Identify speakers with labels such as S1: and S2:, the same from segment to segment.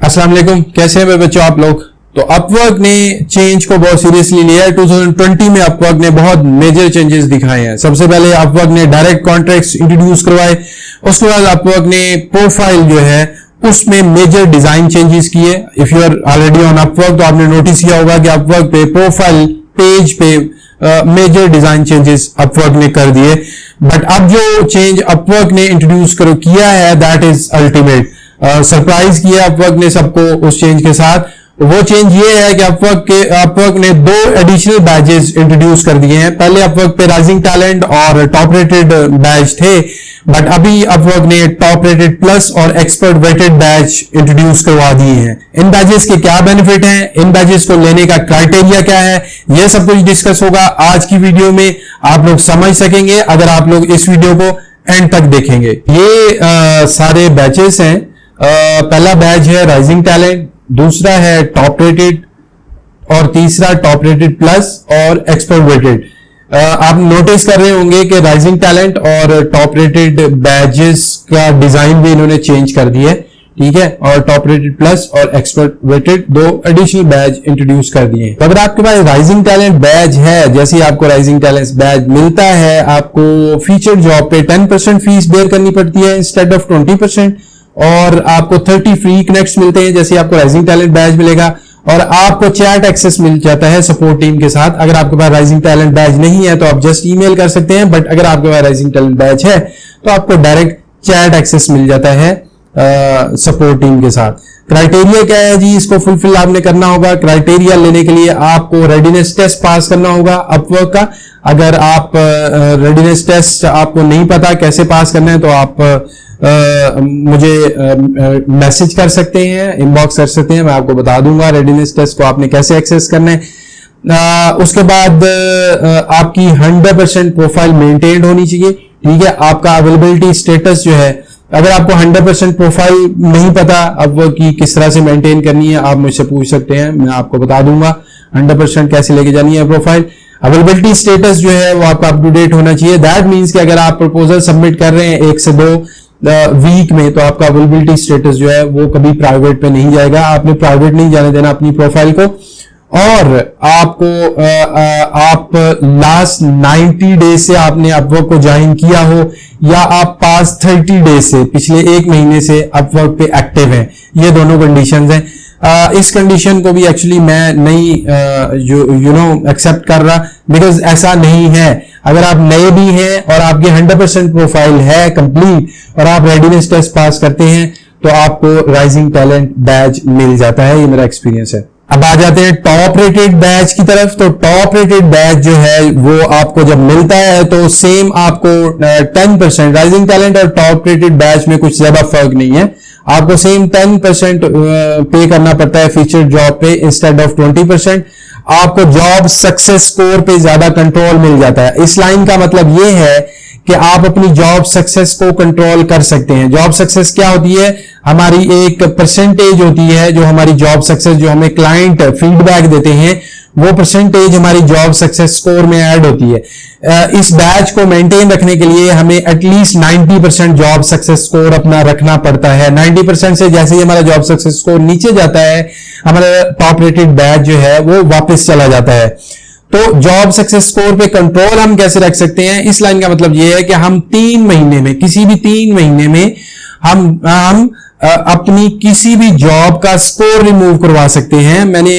S1: अस्सलाम वालेकुम, कैसे हैं मेरे बच्चों आप लोग। तो अपवर्क ने चेंज को बहुत सीरियसली लिया है। 2020 में अपवर्क ने बहुत मेजर चेंजेस दिखाए हैं। सबसे पहले अपवर्क ने डायरेक्ट कॉन्ट्रैक्ट्स इंट्रोड्यूस करवाए। उसके बाद अपवर्क ने प्रोफाइल जो है उसमें मेजर डिजाइन चेंजेस किए। If you are already on Upwork तो आपने नोटिस किया होगा कि अपवर्क पे प्रोफाइल पेज पे मेजर डिजाइन चेंजेस अपवर्क ने कर दिए। बट अब जो चेंज अपवर्क ने इंट्रोड्यूस किया है दैट इज अल्टीमेट। सरप्राइज किया अपवर्क ने सबको उस चेंज के साथ। वो चेंज ये है कि अपवर्क ने 2 एडिशनल बैजेस इंट्रोड्यूस कर दिए हैं। पहले अपवर्क पे राइजिंग टैलेंट और टॉप रेटेड बैच थे, बट अभी अपवर्क ने टॉप रेटेड प्लस और एक्सपर्ट वेटेड बैच इंट्रोड्यूस करवा दिए हैं। इन बैचेस के क्या बेनिफिट हैं, इन बैचेस को लेने का क्राइटेरिया क्या है, यह सब कुछ डिस्कस होगा आज की वीडियो में। आप लोग समझ सकेंगे अगर आप लोग इस वीडियो को एंड तक देखेंगे। ये सारे बैचेस हैं। पहला बैच है राइजिंग टैलेंट, दूसरा है टॉप रेटेड और तीसरा टॉप रेटेड प्लस और एक्सपर्ट वेटेड। आप नोटिस कर रहे होंगे कि राइजिंग टैलेंट और टॉप रेटेड बैचेस का डिजाइन भी इन्होंने चेंज कर दिया है, ठीक है। और टॉप रेटेड प्लस और expert vetted 2 additional badge introduce कर दिए हैं। तो अगर आपके पास राइजिंग टैलेंट बैच है, जैसे ही आपको राइजिंग टैलेंट बैच मिलता है, आपको फीचर जॉब पे 10% फीस बेयर करनी पड़ती है इंस्टेड ऑफ 20%, और आपको 30 फ्री कनेक्ट्स मिलते हैं जैसे आपको राइजिंग टैलेंट बैच मिलेगा, और आपको चैट एक्सेस मिल जाता है सपोर्ट टीम के साथ। अगर आपके पास राइजिंग टैलेंट बैच नहीं है तो आप जस्ट ईमेल कर सकते हैं, बट अगर आपके पास राइजिंग टैलेंट बैच है तो आपको डायरेक्ट चैट एक्सेस मिल जाता है सपोर्ट टीम के साथ। क्राइटेरिया क्या है जी, इसको फुलफिल आपने करना होगा। क्राइटेरिया लेने के लिए आपको रेडीनेस टेस्ट पास करना होगा अपवर्क का। अगर आप रेडीनेस टेस्ट आपको नहीं पता कैसे पास करना है तो आप मुझे मैसेज कर सकते हैं, इनबॉक्स कर सकते हैं, मैं आपको बता दूंगा रेडीनेस टेस्ट को आपने कैसे एक्सेस करना है। उसके बाद आपकी 100% प्रोफाइल मेंटेन होनी चाहिए, ठीक है। आपका अवेलेबिलिटी स्टेटस जो है, अगर आपको 100% प्रोफाइल नहीं पता अब वो की किस तरह से मेंटेन करनी है, आप मुझसे पूछ सकते हैं, मैं आपको बता दूंगा 100% कैसे लेके जानी है प्रोफाइल। अवेलेबिलिटी स्टेटस जो है वो आपका अप टू डेट होना चाहिए। दैट मींस कि अगर आप प्रपोजल सबमिट कर रहे हैं 1 से 2 वीक में, तो आपका अवेलेबिलिटी स्टेटस जो है वो कभी प्राइवेट पे नहीं जाएगा। आपने प्राइवेट नहीं जाने देना अपनी प्रोफाइल को। और आपको आप लास्ट 90 डेज से आपने अपवर्क को ज्वाइन किया हो, या आप पास्ट 30 डेज से पिछले 1 महीने से अपवर्क पे एक्टिव हैं, ये दोनों कंडीशंस हैं। इस कंडीशन को भी एक्चुअली मैं नहीं एक्सेप्ट कर रहा, बिकॉज ऐसा नहीं है। अगर आप नए भी हैं और आपकी 100% प्रोफाइल है कंप्लीट और आप रेडीनेस टेस्ट पास करते हैं तो आपको राइजिंग टैलेंट बैच मिल जाता है, ये मेरा एक्सपीरियंस है। अब आ जाते हैं टॉप रेटेड बैच की तरफ। तो टॉप रेटेड बैच जो है वो आपको जब मिलता है तो सेम आपको 10% राइजिंग टैलेंट और टॉप रेटेड बैच में कुछ ज्यादा फर्क नहीं है। आपको सेम 10% पे करना पड़ता है फीचर जॉब पे इंस्टेड ऑफ 20%। आपको जॉब सक्सेस स्कोर पे ज्यादा कंट्रोल मिल जाता है। इस लाइन का मतलब ये है कि आप अपनी जॉब सक्सेस को कंट्रोल कर सकते हैं। जॉब सक्सेस क्या होती है, हमारी एक परसेंटेज होती है जो हमारी जॉब सक्सेस, जो हमें क्लाइंट फीडबैक देते हैं, वो परसेंटेज हमारी जॉब सक्सेस स्कोर में ऐड होती है। इस बैच को मेंटेन रखने के लिए हमें एटलीस्ट 90% जॉब सक्सेस स्कोर अपना रखना पड़ता है। 90% से जैसे ही हमारा जॉब सक्सेस स्कोर नीचे जाता है, हमारा टॉप रेटेड बैच जो है वो वापस चला जाता है। तो जॉब सक्सेस स्कोर पे कंट्रोल हम कैसे रख सकते हैं, इस लाइन का मतलब ये है कि हम 3 महीने में, किसी भी 3 महीने में हम अपनी किसी भी जॉब का स्कोर रिमूव करवा सकते हैं। मैंने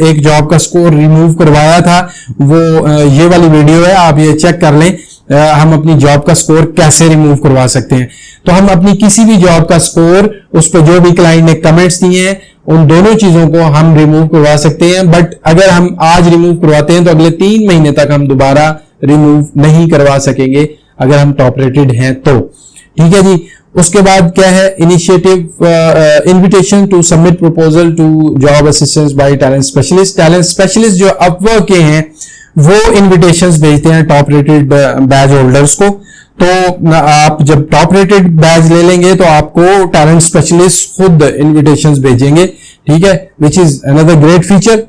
S1: एक जॉब का स्कोर रिमूव करवाया था, वो ये वाली वीडियो है, आप ये चेक कर लें। हम अपनी जॉब का स्कोर कैसे रिमूव करवा सकते हैं। तो हम अपनी किसी भी जॉब का स्कोर, उस पर जो भी क्लाइंट ने कमेंट्स दिए हैं, उन दोनों चीजों को हम रिमूव करवा सकते हैं। बट अगर हम आज रिमूव करवाते हैं तो अगले 3 महीने तक हम दोबारा रिमूव नहीं करवा सकेंगे अगर हम टॉप रेटेड हैं तो, ठीक है जी। उसके बाद क्या है, initiative invitation to submit proposal to job assistance by talent specialist. Talent specialist जो अपवर्क के हैं वो इनविटेशंस भेजते हैं टॉप रेटेड बैच होल्डर्स को। तो आप जब टॉप रेटेड बैच ले लेंगे तो आपको टैलेंट स्पेशलिस्ट खुद इनविटेशंस भेजेंगे, ठीक है, which is another great feature.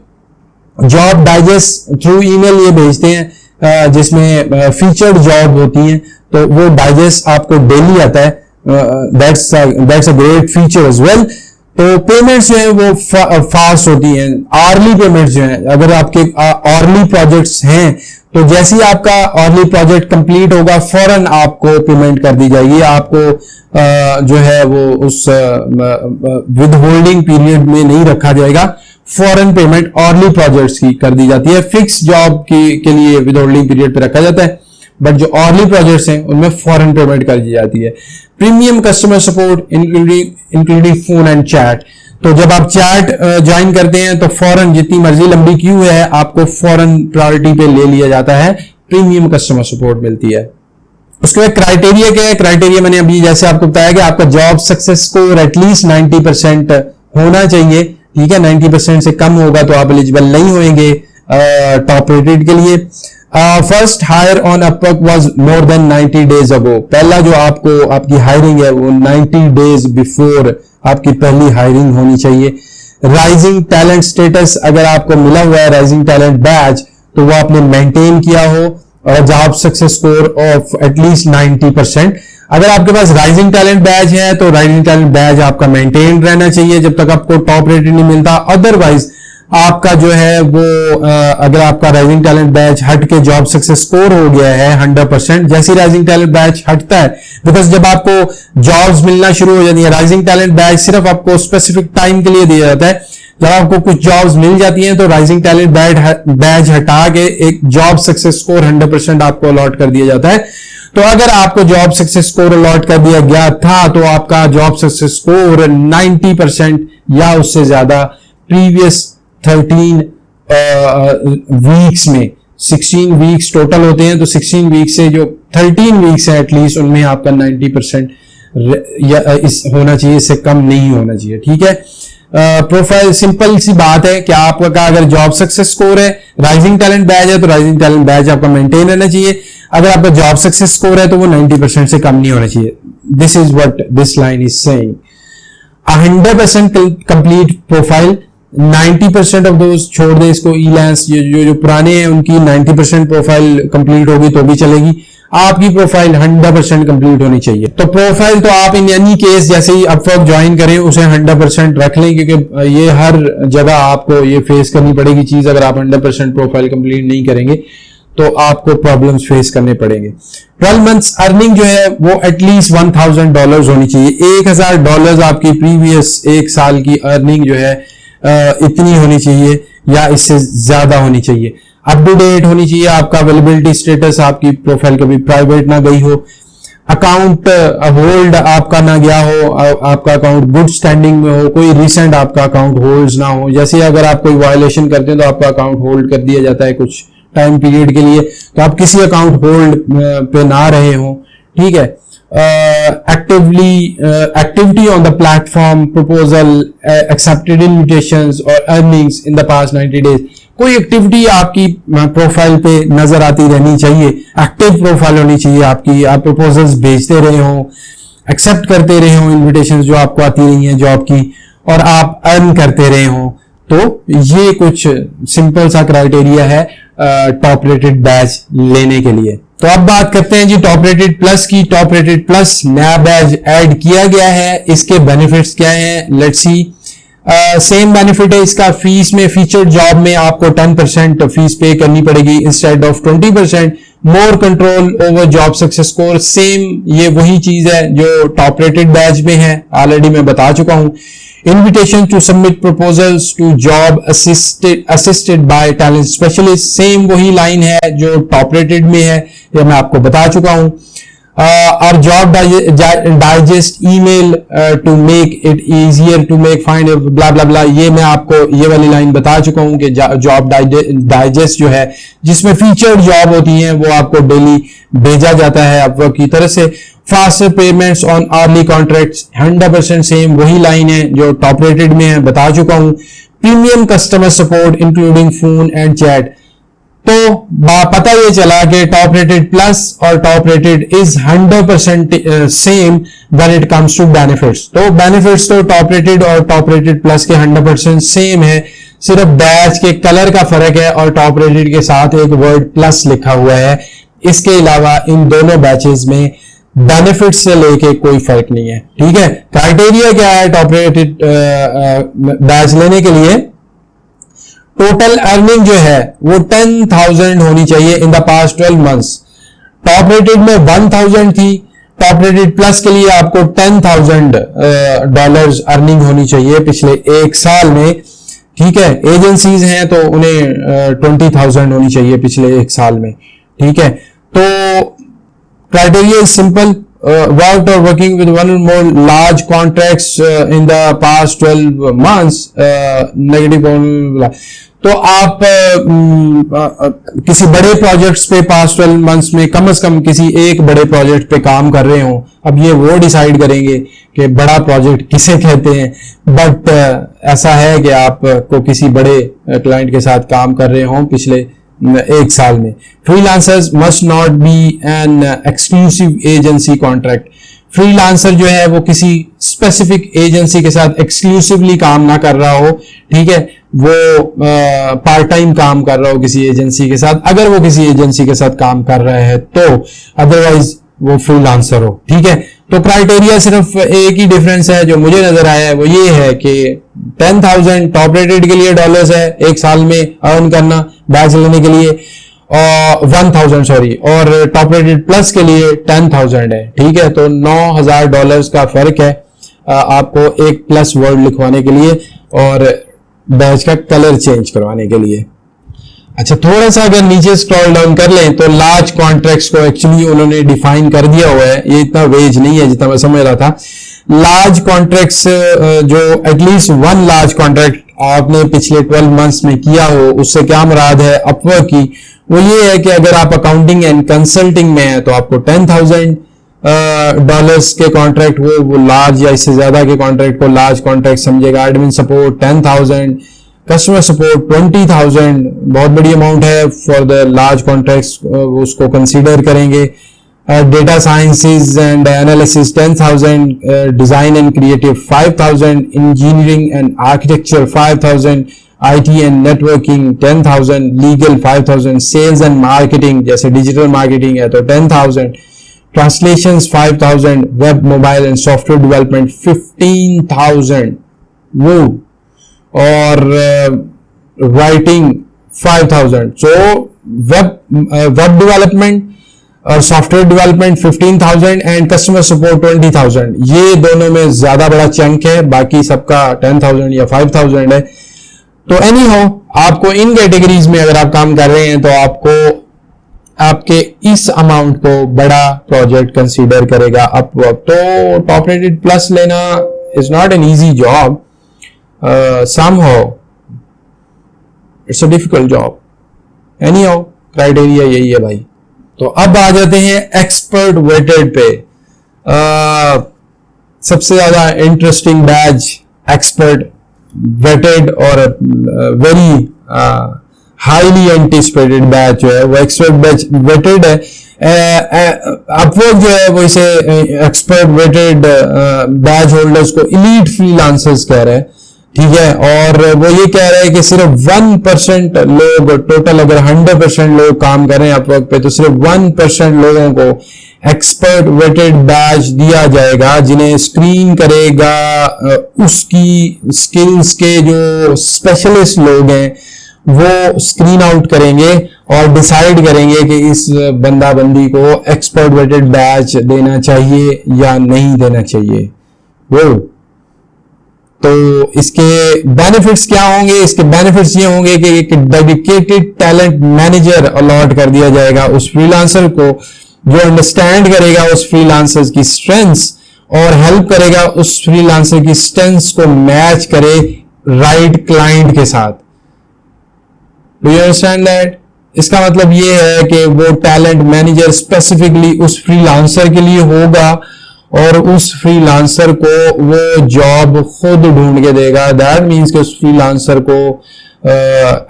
S1: Job digest through email ये भेजते हैं जिसमें फीचर्ड जॉब होती हैं, तो वो डाइजेस्ट आपको डेली आता है। That's a great feature as well. तो पेमेंट्स जो है वो फास्ट होती हैं। आर्ली पेमेंट्स जो है, अगर आपके आर्ली प्रोजेक्ट्स हैं तो जैसे ही आपका आर्ली प्रोजेक्ट कंप्लीट होगा फौरन आपको पेमेंट कर दी जाएगी। आपको जो है वो उस विद होल्डिंग पीरियड में नहीं रखा जाएगा, फौरन पेमेंट अर्ली प्रोजेक्ट्स की कर दी जाती है। फिक्स जॉब के लिए विद होल्डिंग पीरियड पे रखा जाता है, बट जो अर्ली प्रोजेक्ट्स हैं उनमें फौरन पेमेंट कर दी जाती है। Premium customer support including phone and chat. तो जब आप चैट ज्वाइन करते हैं तो फौरन जितनी मर्जी लंबी क्यू है आपको फौरन प्रायोरिटी पे ले लिया जाता है, प्रीमियम कस्टमर सपोर्ट मिलती है। उसके बाद क्राइटेरिया क्या है? क्राइटेरिया मैंने अभी जैसे आपको बताया कि आपका जॉब सक्सेस स्कोर एटलीस्ट 90% होना चाहिए, ठीक है। 90% से कम होगा तो आप एलिजिबल नहीं होंगे टॉप रेटेड के लिए। First hire on Upwork was more than 90 days ago. पहला जो आपकी हायरिंग है वो 90 डेज बिफोर आपकी पहली हायरिंग होनी चाहिए। राइजिंग टैलेंट स्टेटस, अगर आपको मिला हुआ है राइजिंग टैलेंट बैज तो वो आपने मेंटेन किया हो, और job success score of at least 90%। अगर आपके पास राइजिंग टैलेंट बैज है तो राइजिंग टैलेंट बैज आपका मेंटेन रहना चाहिए जब तक आपको टॉप रेटेड नहीं मिलता। अदरवाइज आपका जो है वो अगर आपका राइजिंग टैलेंट बैच हट के जॉब सक्सेस स्कोर हो गया है 100%, जैसे राइजिंग टैलेंट बैच हटता है, बिकॉज जब आपको जॉब्स मिलना शुरू हो जाती है, राइजिंग टैलेंट बैच सिर्फ आपको स्पेसिफिक टाइम के लिए दिया जाता है। जब आपको कुछ जॉब्स मिल जाती हैं तो राइजिंग टैलेंट बैच हटा के एक जॉब सक्सेस स्कोर 100% आपको अलॉट कर दिया जाता है। तो अगर आपको जॉब सक्सेस स्कोर अलॉट कर दिया गया था तो आपका जॉब सक्सेस स्कोर 90% या उससे ज्यादा प्रीवियस 13 वीक्स में, 16 वीक्स टोटल होते हैं तो 16 वीक्स से जो 13 वीक्स है एटलीस्ट उनमें आपका 90% होना चाहिए, इससे कम नहीं होना चाहिए, ठीक है। प्रोफाइल सिंपल सी बात है कि आपका अगर जॉब सक्सेस स्कोर है, राइजिंग टैलेंट बैच है तो राइजिंग टैलेंट बैच आपका मेंटेन रहना चाहिए। अगर आपका जॉब सक्सेस स्कोर है तो वो 90% से कम नहीं होना चाहिए। This is what this line is saying. 100% complete profile, 90% of दोस्त छोड़ दे इसको। इलांस जो पुराने हैं उनकी 90% प्रोफाइल कंप्लीट होगी तो भी चलेगी, आपकी प्रोफाइल 100% कंप्लीट होनी चाहिए। तो प्रोफाइल तो आप इन एनी केस जैसे ही अपवर्क ज्वाइन करें उसे 100% रख लें, क्योंकि ये हर जगह आपको ये फेस करनी पड़ेगी चीज। अगर आप 100% प्रोफाइल कंप्लीट नहीं करेंगे तो आपको प्रॉब्लम्स फेस करने पड़ेंगे। 12 मंथ्स अर्निंग जो है वो एटलीस्ट $1000 होनी चाहिए। $1000 आपकी प्रीवियस एक साल की अर्निंग जो है इतनी होनी चाहिए या इससे ज्यादा होनी चाहिए। अप टू डेट होनी चाहिए आपका अवेलेबिलिटी स्टेटस, आपकी प्रोफाइल कभी प्राइवेट ना गई हो, अकाउंट होल्ड आपका ना गया हो, आपका अकाउंट गुड स्टैंडिंग में हो, कोई रिसेंट आपका अकाउंट होल्ड ना हो। जैसे अगर आप कोई वायलेशन करते हैं तो आपका अकाउंट होल्ड कर दिया जाता है कुछ टाइम पीरियड के लिए, तो आप किसी अकाउंट होल्ड पे ना रहे हो, ठीक है। activity on the platform, proposal, accepted invitations or earnings in the past 90 days। कोई एक्टिविटी आपकी प्रोफाइल पे नजर आती रहनी चाहिए, एक्टिव प्रोफाइल होनी चाहिए आपकी, आप प्रपोजल्स भेजते रहे हो, एक्सेप्ट करते रहे हो इन्विटेशन जो आपको आती रही हैं जॉब की, और आप अर्न करते रहे हो। तो ये कुछ सिंपल सा क्राइटेरिया है टॉप रेटेड बैच लेने के लिए। तो अब बात करते हैं जी टॉप रेटेड प्लस की। टॉप रेटेड प्लस नया बैच ऐड किया गया है, इसके बेनिफिट्स क्या हैं, लेट्स सी। सेम बेनिफिट है इसका। फीस में फीचर्ड जॉब में आपको 10% फीस पे करनी पड़ेगी instead of 20%। More control over job success score, same ये वही चीज है जो टॉप रेटेड बैच में है, ऑलरेडी मैं बता चुका हूं। Invitation to submit proposals to job assisted by talent specialist, same वही लाइन है जो टॉप रेटेड में है, ये मैं आपको बता चुका हूं। और job digest email to make it easier to make find blah blah blah, ये मैं आपको ये वाली लाइन बता चुका हूं कि जॉब डाइजेस्ट जो है जिसमें फीचर्ड जॉब होती हैं वो आपको डेली भेजा जाता है अपवर्क की तरफ से। Faster payments on early contracts, 100% same वही लाइन है जो टॉप रेटेड में है, बता चुका हूं। Premium customer support including phone and chat, तो पता ये चला कि टॉप रेटेड प्लस और top rated is 100% same when it comes to benefits. तो बेनिफिट्स तो टॉप रेटेड और टॉप रेटेड प्लस के 100% सेम है, सिर्फ बैच के कलर का फर्क है और टॉप रेटेड के साथ एक वर्ड प्लस लिखा हुआ है। इसके अलावा इन दोनों बैचेस में बेनिफिट से लेके कोई फर्क नहीं है, ठीक है। क्राइटेरिया क्या है टॉप रेटेड बैच लेने के लिए? टोटल अर्निंग जो है वो 10,000 होनी चाहिए in the past 12 months. Top rated में 1,000 थी, टॉप रेटेड प्लस के लिए आपको $10,000 अर्निंग होनी चाहिए पिछले एक साल में, ठीक है। एजेंसीज हैं तो उन्हें 20,000 होनी चाहिए पिछले एक साल में, ठीक है। तो criteria is simple, worked or working with one or more large contracts in the past 12 months, negative। तो आप किसी बड़े प्रोजेक्ट्स पे पास्ट 12 मंथ्स में कम से कम किसी एक बड़े प्रोजेक्ट पे काम कर रहे हो। अब ये वो डिसाइड करेंगे कि बड़ा प्रोजेक्ट किसे कहते हैं, बट ऐसा है कि आपको किसी बड़े क्लाइंट के साथ काम कर रहे हो पिछले एक साल में। Freelancers must not be an exclusive agency contract. Freelancer जो है वो किसी स्पेसिफिक एजेंसी के साथ एक्सक्लूसिवली काम ना कर रहा हो, ठीक है। वो पार्ट टाइम काम कर रहा हो किसी एजेंसी के साथ, अगर वो किसी एजेंसी के साथ काम कर रहा है तो, अदरवाइज वो फ्रीलांसर हो, ठीक है। तो क्राइटेरिया सिर्फ एक ही डिफरेंस है जो मुझे नजर आया है, वो ये है कि 10,000 टॉप रेटेड के लिए डॉलर्स है एक साल में अर्न करना बैच लेने के लिए, और 1,000 सॉरी, और टॉप रेटेड प्लस के लिए 10,000 है, ठीक है। तो $9,000 का फर्क है आपको एक प्लस वर्ड लिखवाने के लिए और बैच का कलर चेंज करवाने के लिए। अच्छा, थोड़ा सा अगर नीचे स्क्रॉल डाउन कर लें तो लार्ज कॉन्ट्रैक्ट्स को एक्चुअली उन्होंने डिफाइन कर दिया हुआ है, ये इतना वेज नहीं है जितना मैं समझ रहा था। लार्ज कॉन्ट्रैक्ट्स जो एटलीस्ट वन लार्ज कॉन्ट्रैक्ट आपने पिछले 12 मंथ्स में किया हो, उससे क्या मुराद है अपवर्क की, वो ये है कि अगर आप अकाउंटिंग एंड कंसल्टिंग में है तो आपको $10,000 के कॉन्ट्रैक्ट वो लार्ज या इससे ज्यादा के कॉन्ट्रैक्ट को लार्ज कॉन्ट्रैक्ट समझेगा। एडमिन सपोर्ट 10,000, कस्टमर सपोर्ट 20,000, बहुत बड़ी अमाउंट है फॉर द लार्ज कॉन्ट्रैक्ट्स, उसको कंसीडर करेंगे। Data sciences and analysis 10,000, design and creative 5,000, engineering and architecture 5,000, IT and networking 10,000, legal 5,000, sales and marketing जैसे डिजिटल मार्केटिंग है तो 10,000, translations 5,000, web mobile and software development 15,000 वो, और writing 5,000। So web development और software development 15,000 and customer support 20,000। ये दोनों में ज्यादा बड़ा चंक है, बाकी सबका 10,000 या 5,000 है। तो एनी हाउ आपको इन कैटेगरीज में अगर आप काम कर रहे हैं तो आपको आपके इस अमाउंट को बड़ा प्रोजेक्ट कंसीडर करेगा अपवर्क। तो टॉप रेटेड प्लस लेना is not an easy job, somehow it's a difficult job. Anyhow criteria यही है भाई। तो अब आ जाते हैं एक्सपर्ट वेटेड पे। सबसे ज्यादा इंटरेस्टिंग बैच एक्सपर्ट वेटेड और वेरी हाईली एंटिसिपेटेड बैच जो है वो एक्सपर्ट बैच वेटेड है। अपवर्क जो है वो इसे एक्सपर्ट वेटेड बैच होल्डर्स को इलीट फ्रीलांसर्स कह रहे हैं, ठीक है। और वो ये कह रहे हैं कि सिर्फ 1% लोग टोटल, अगर 100% लोग काम कर रहे हैं अपवर्क पे तो सिर्फ 1% लोगों को एक्सपर्ट वेटेड बैच दिया जाएगा, जिन्हें स्क्रीन करेगा उसकी स्किल्स के जो स्पेशलिस्ट लोग हैं वो स्क्रीन आउट करेंगे और डिसाइड करेंगे कि इस बंदा बंदी को एक्सपर्ट वेटेड बैच देना चाहिए या नहीं देना चाहिए। वो तो इसके बेनिफिट्स क्या होंगे? इसके बेनिफिट्स ये होंगे कि एक डेडिकेटेड टैलेंट मैनेजर अलॉट कर दिया जाएगा उस फ्रीलांसर को, जो अंडरस्टैंड करेगा उस फ्रीलांसर की स्ट्रेंथ्स और हेल्प करेगा उस फ्रीलांसर की स्ट्रेंथ्स को मैच करे राइट क्लाइंट के साथ। Do you understand that? इसका मतलब ये है कि वो टैलेंट मैनेजर स्पेसिफिकली उस फ्रीलांसर के लिए होगा और उस फ्रीलांसर को वो जॉब खुद ढूंढ के देगा। दैट मीन्स कि उस फ्रीलांसर को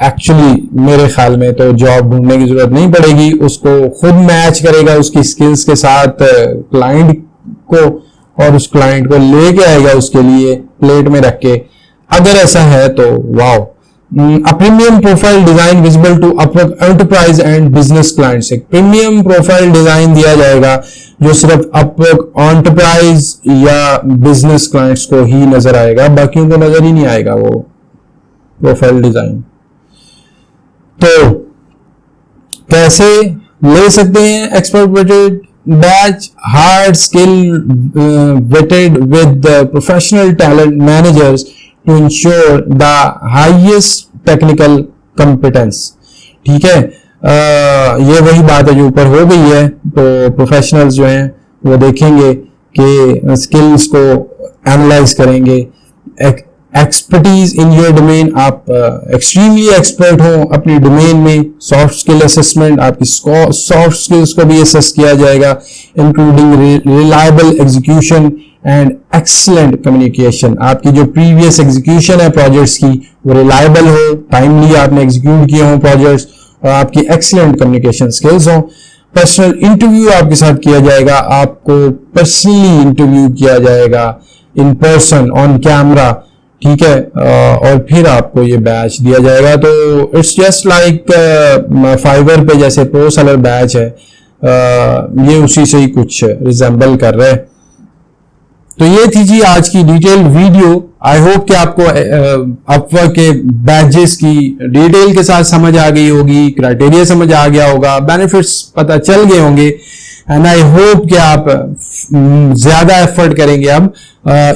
S1: एक्चुअली मेरे ख्याल में तो जॉब ढूंढने की जरूरत नहीं पड़ेगी, उसको खुद मैच करेगा उसकी स्किल्स के साथ क्लाइंट को और उस क्लाइंट को लेके आएगा उसके लिए प्लेट में रख के। अगर ऐसा है तो wow, a premium profile design visible to Upwork enterprise and business clients। एक प्रीमियम प्रोफाइल डिजाइन दिया जाएगा जो सिर्फ Upwork enterprise या बिजनेस क्लाइंट्स को ही नजर आएगा, बाकियों को नजर ही नहीं आएगा वो प्रोफाइल डिजाइन। तो कैसे ले सकते हैं expert vetted badge? Hard skill vetted with professional talent managers to ensure the highest technical competence। ठीक है, ये वही बात है जो ऊपर हो गई है। तो प्रोफेशनल्स जो हैं वो देखेंगे कि स्किल्स को एनालाइज करेंगे। एक्सपर्टीज इन योर डोमेन, आप एक्सट्रीमली एक्सपर्ट हो अपनी डोमेन में। सॉफ्ट स्किल असेसमेंट, आपकी सॉफ्ट स्किल्स को भी असेस किया जाएगा, including reliable execution and excellent communication. आपकी जो प्रीवियस एग्जीक्यूशन है प्रोजेक्ट्स की वो रिलायबल हो, टाइमली आपने एग्जीक्यूट किए हो प्रोजेक्ट्स, और आपकी एक्सीलेंट कम्युनिकेशन स्किल्स हो। पर्सनल इंटरव्यू आपके साथ किया जाएगा, आपको पर्सनली इंटरव्यू किया जाएगा इन पर्सन ऑन कैमरा। ठीक है, और फिर आपको ये बैच दिया जाएगा। तो इट्स जस्ट लाइक फाइवर पे जैसे प्रो सेलर बैच है, ये उसी से ही कुछ रिजेंबल कर रहे हैं। तो ये थी जी आज की डिटेल वीडियो। आई होप कि आपको अपवर्क के बैचेस की डिटेल के साथ समझ आ गई होगी, क्राइटेरिया समझ आ गया होगा, बेनिफिट्स पता चल गए होंगे। एंड आई होप कि आप ज्यादा एफर्ट करेंगे अब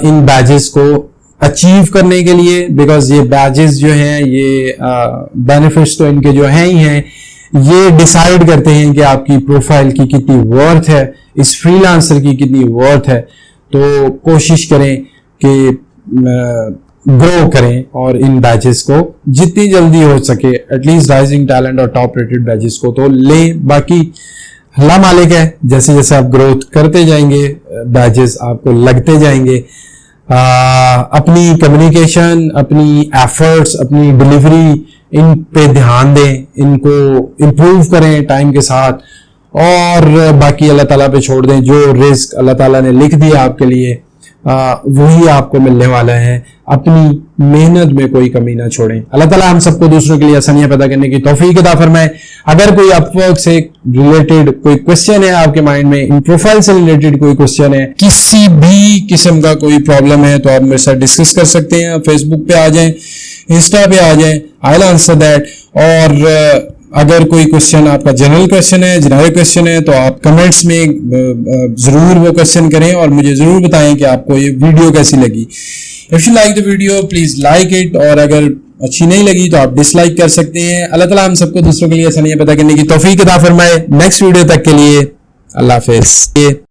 S1: इन बैचेस को अचीव करने के लिए, बिकॉज ये बैचेस जो हैं ये बेनिफिट्स तो इनके जो हैं ही हैं, ये डिसाइड करते हैं कि आपकी प्रोफाइल की कितनी वर्थ है, इस फ्रीलांसर की कितनी वर्थ है। तो कोशिश करें कि ग्रो करें और इन बैचेस को जितनी जल्दी हो सके एटलीस्ट राइजिंग टैलेंट और टॉप रेटेड बैचेस को तो लें। बाकी अल्लाह मालिक है, जैसे जैसे आप ग्रोथ करते जाएंगे बैचेस आपको लगते जाएंगे। अपनी कम्युनिकेशन, अपनी एफर्ट्स, अपनी डिलीवरी, इन पे ध्यान दें, इनको इम्प्रूव करें टाइम के साथ, और बाकी अल्लाह ताला पे छोड़ दें। जो रिस्क अल्लाह ताला ने लिख दिया आपके लिए वही आपको मिलने वाला है। अपनी मेहनत में कोई कमी ना छोड़ें। अल्लाह ताला हम सबको दूसरों के लिए आसानियां पैदा करने की तौफीक अता फरमाए। अगर कोई अपवर्क से रिलेटेड कोई क्वेश्चन है आपके माइंड में, इन प्रोफाइल से रिलेटेड कोई क्वेश्चन है, किसी भी किस्म का कोई प्रॉब्लम है, तो आप मेरे साथ डिस्कस कर सकते हैं। फेसबुक पे आ जाएं, इंस्टा पे आ जाएं, आई विल आंसर दैट। और अगर कोई क्वेश्चन आपका जनरल क्वेश्चन है, जेनरिक क्वेश्चन है, तो आप कमेंट्स में जरूर वो क्वेश्चन करें और मुझे जरूर बताएं कि आपको ये वीडियो कैसी लगी। If you like the video please like it, और अगर अच्छी नहीं लगी तो आप डिसलाइक कर सकते हैं। अल्लाह ताला हम सबको दूसरों के लिए आसानियां पैदा करने की तौफीक अता फरमाए। नेक्स्ट वीडियो तक के लिए अल्लाह हाफिज़।